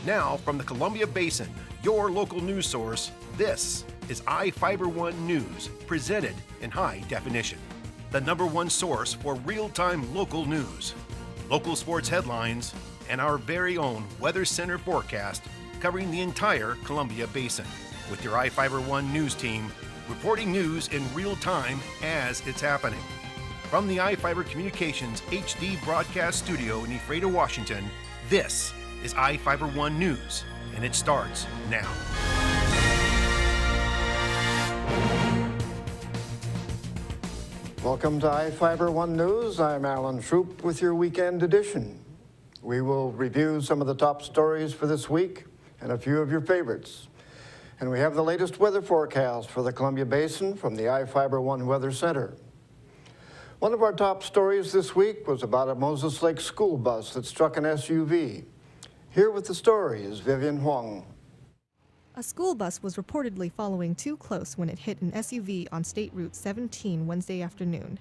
Now, from the Columbia Basin, your local news source, this is iFIBER One News, presented in high definition. The #1 source for real-time local news, local sports headlines, and our very own Weather Center forecast covering the entire Columbia Basin. With your iFIBER One News team, reporting news in real time as it's happening. From the iFIBER Communications HD broadcast studio in Ephrata, Washington, this is iFIBER One News, and it starts now. Welcome to iFIBER One News. I'm Alan Shroop with your weekend edition. We will review some of the top stories for this week and a few of your favorites. And we have the latest weather forecast for the Columbia Basin from the iFIBER One Weather Center. One of our top stories this week was about a Moses Lake school bus that struck an SUV. Here with the story is Vivian Huang. A school bus was reportedly following too close when it hit an SUV on State Route 17 Wednesday afternoon.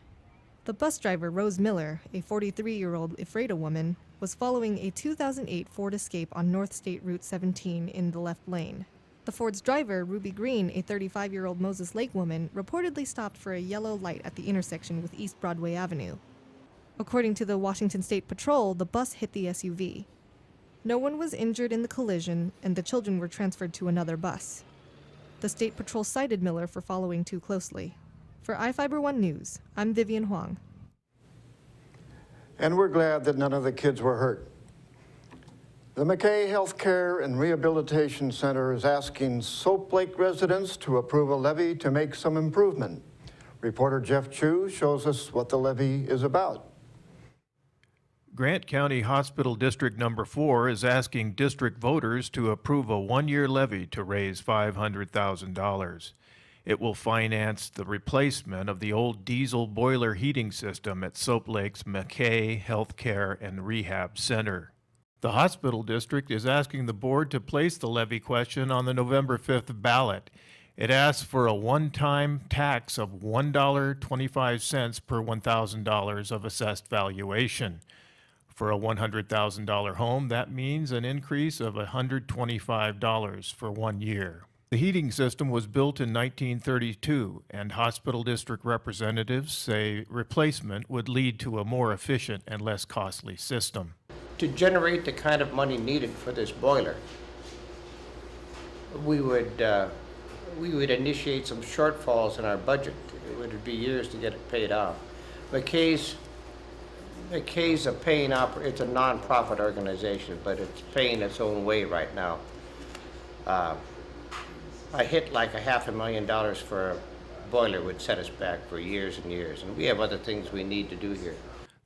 The bus driver, Rose Miller, a 43-year-old Ephrata woman, was following a 2008 Ford Escape on North State Route 17 in the left lane. The Ford's driver, Ruby Green, a 35-year-old Moses Lake woman, reportedly stopped for a yellow light at the intersection with East Broadway Avenue. According to the Washington State Patrol, the bus hit the SUV. No one was injured in the collision, and the children were transferred to another bus. The State Patrol cited Miller for following too closely. For iFIBER One News, I'm Vivian Huang. And we're glad that none of the kids were hurt. The McKay Healthcare and Rehabilitation Center is asking Soap Lake residents to approve a levy to make some improvement. Reporter Jeff Chu shows us what the levy is about. Grant County Hospital District Number 4 is asking district voters to approve a one-year levy to raise $500,000. It will finance the replacement of the old diesel boiler heating system at Soap Lake's McKay Healthcare and Rehab Center. The hospital district is asking the board to place the levy question on the November 5th ballot. It asks for a one-time tax of $1.25 per $1,000 of assessed valuation. For a $100,000 home, that means an increase of $125 for 1 year. The heating system was built in 1932, and hospital district representatives say replacement would lead to a more efficient and less costly system. To generate the kind of money needed for this boiler, we would initiate some shortfalls in our budget. It would be years to get it paid off. McKay's a paying it's a non-profit organization, but it's paying its own way right now. I hit like $500,000 for a boiler would set us back for years and years, and we have other things we need to do here.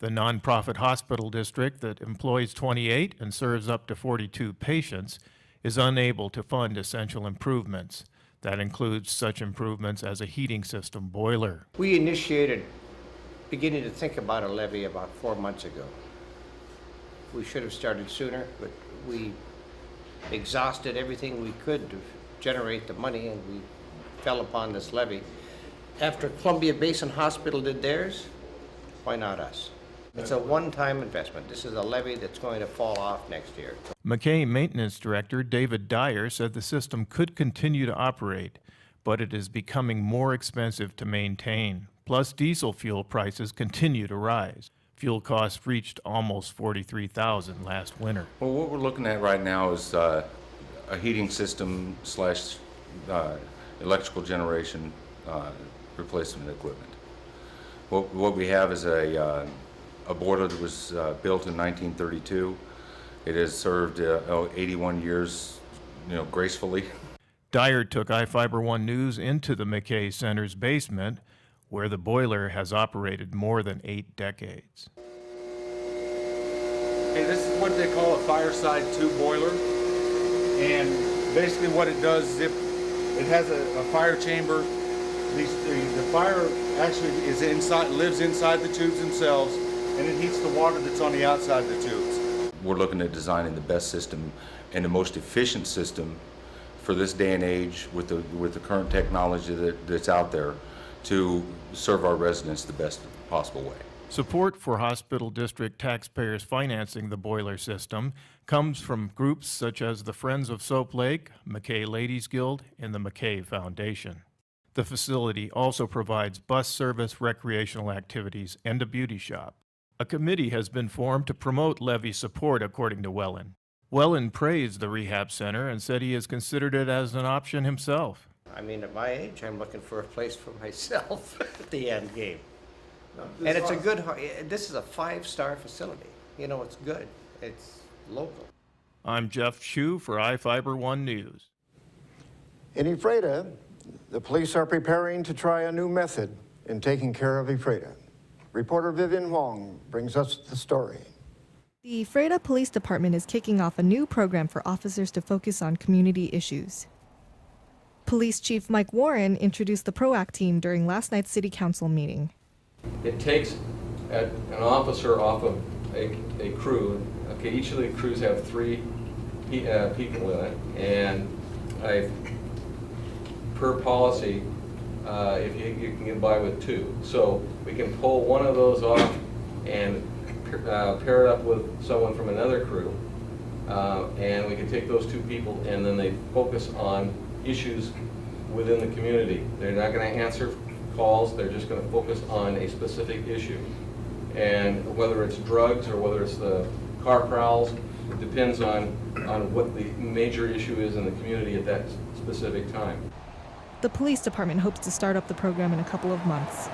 The nonprofit hospital district that employs 28 and serves up to 42 patients is unable to fund essential improvements. That includes such improvements as a heating system boiler. We initiated beginning to think about a levy about 4 months ago. We should have started sooner, but we exhausted everything we could to generate the money, and we fell upon this levy. After Columbia Basin Hospital did theirs, why not us? It's a one-time investment. This is a levy that's going to fall off next year. McKay Maintenance Director David Dyer said the system could continue to operate, but it is becoming more expensive to maintain. Plus, diesel fuel prices continue to rise. Fuel costs reached almost $43,000 last winter. Well, what we're looking at right now is a heating system slash electrical generation replacement equipment. What we have is a boiler that was built in 1932. It has served 81 years, gracefully. Dyer took iFIBER One News into the McKay Center's basement, where the boiler has operated more than 8 decades. Hey, this is what they call a fireside tube boiler, and basically what it does is it has a fire chamber. The fire actually lives inside the tubes themselves, and it heats the water that's on the outside of the tubes. We're looking at designing the best system and the most efficient system for this day and age with the current technology that's out there to serve our residents the best possible way. Support for Hospital District taxpayers financing the boiler system comes from groups such as the Friends of Soap Lake, McKay Ladies Guild, and the McKay Foundation. The facility also provides bus service, recreational activities, and a beauty shop. A committee has been formed to promote levy support, according to Wellen. Wellen praised the rehab center and said he has considered it as an option himself. I mean, at my age, I'm looking for a place for myself at the end game. And it's a good, this is a 5-star facility. You know, it's good. It's local. I'm Jeff Chu for iFIBER 1 News. In Ephrata, the police are preparing to try a new method in taking care of Ephrata. Reporter Vivian Huang brings us the story. The Ephrata Police Department is kicking off a new program for officers to focus on community issues. Police Chief Mike Warren introduced the PROACT team during last night's City Council meeting. It takes an officer off of a crew. Okay, each of the crews have 3 people in it, and per policy, if you can get by with 2. So we can pull one of those off and pair it up with someone from another crew, and we can take those 2 people and then they focus on issues within the community. They're not going to answer calls, they're just going to focus on a specific issue. And whether it's drugs or whether it's the car prowls, it depends on what the major issue is in the community at that specific time. The police department hopes to start up the program in a couple of months.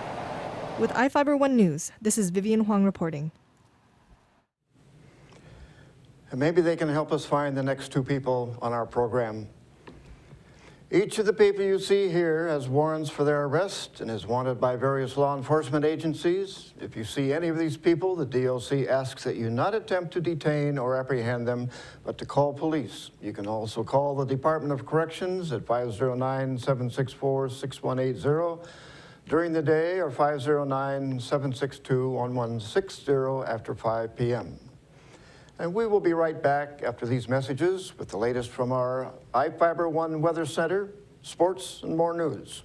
With iFIBER 1 News, this is Vivian Huang reporting. And maybe they can help us find the next 2 people on our program. Each of the people you see here has warrants for their arrest and is wanted by various law enforcement agencies. If you see any of these people, the DOC asks that you not attempt to detain or apprehend them, but to call police. You can also call the Department of Corrections at 509-764-6180 during the day or 509-762-1160 after 5 p.m. And we will be right back after these messages with the latest from our iFIBER 1 Weather Center, sports, and more news.